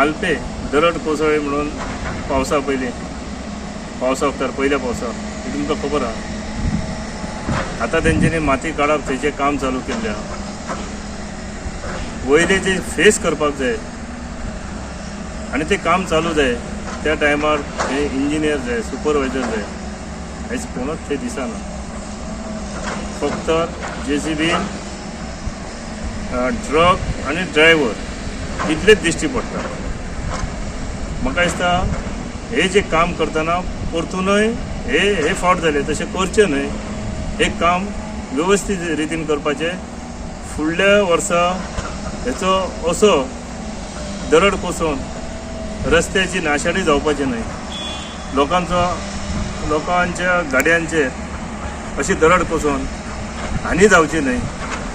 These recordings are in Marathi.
मालपे दरड कोसळ्ळी म्हणून पावसा पयलीं पावसाक तर पयल्या पावसाक हे तुमकां खबर आहा। आतां तेंच्यांनी माती काडप थंयचें काम चालू केल्लें आहा। वयले जे फेस करपाक जाय आनी तें काम चालू जाय त्या टायमार हे इंजिनियर जाय, सुपरवायझर जाय, आयज कोणूच ते दिसना। फक्त JCBन ट्रक आनी ड्रायव्हर इतलेच दिश्टी पडटा। म्हाका दिसता हे जे काम करतना परतूनय हे फावट जाले तशें करचें न्हय। हे काम वेवस्थीत रितीन करपाचें। फुडल्या वर्सा हेचो असो दरड कोसोवन रस्त्याची नाशाडी जावपाची न्हय। लोकांच्या गाडयांचेर अशी दरड कोसोवन हानी जावची न्हय,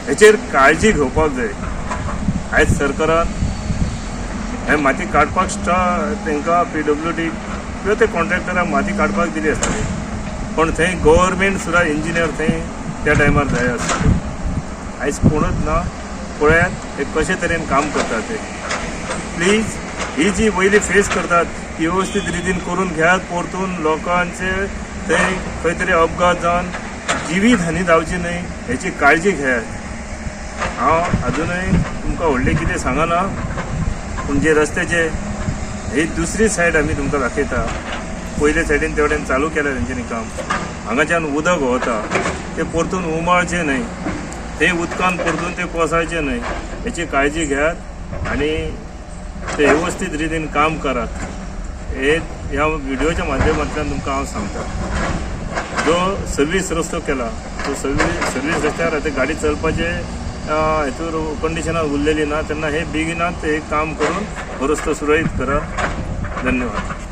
हेचेर काळजी घेवपाक जाय। आयज सरकारान हे माती काडपाक तांकां PWD किंवा ते कॉन्ट्रॅक्टरांक माती काडपाक दिली आसतली, पण थंय गव्हर्मेंट सुद्दां इंजिनियर थंय त्या टायमार जाय आसतले। आयज कोणूच ना। पळयात हे कशे तरेन काम करतात ते। प्लीज ही जी वयली फेस करतात ती वेवस्थीत रितीन करून घेयात। परतून लोकांचे थंय खंय तरी अपघात जावन जिवीत हानी जावची न्हय हेची काळजी घेयात। हांव अजुनूय तुमकां व्हडलें कितें सांगना, पूण जे रस्त्याचे ही दुसरी सायड आमी तुमकां दाखयता। पयले सायडीन तेवटेन चालू केल्या तेंच्यांनी काम। हांगाच्यान उदक व्हता तें परतून उमाळचें न्हय, ते उदकान परतून ते कोसळचें न्हय हेची काळजी घेयात आनी ते वेवस्थीत रितीन काम करात। हे ह्या व्हिडिओच्या माध्यमांतल्यान तुमकां हांव सांगता। जो सर्वीस रस्तो केला तो सर्वीस रस्त्यार आतां गाडी चलपाचे हेतूर कंडिशनार उरलेली ना, तेन्ना हे बेगिनात हे काम करून हो रस्तो सुरळीत करा। धन्यवाद।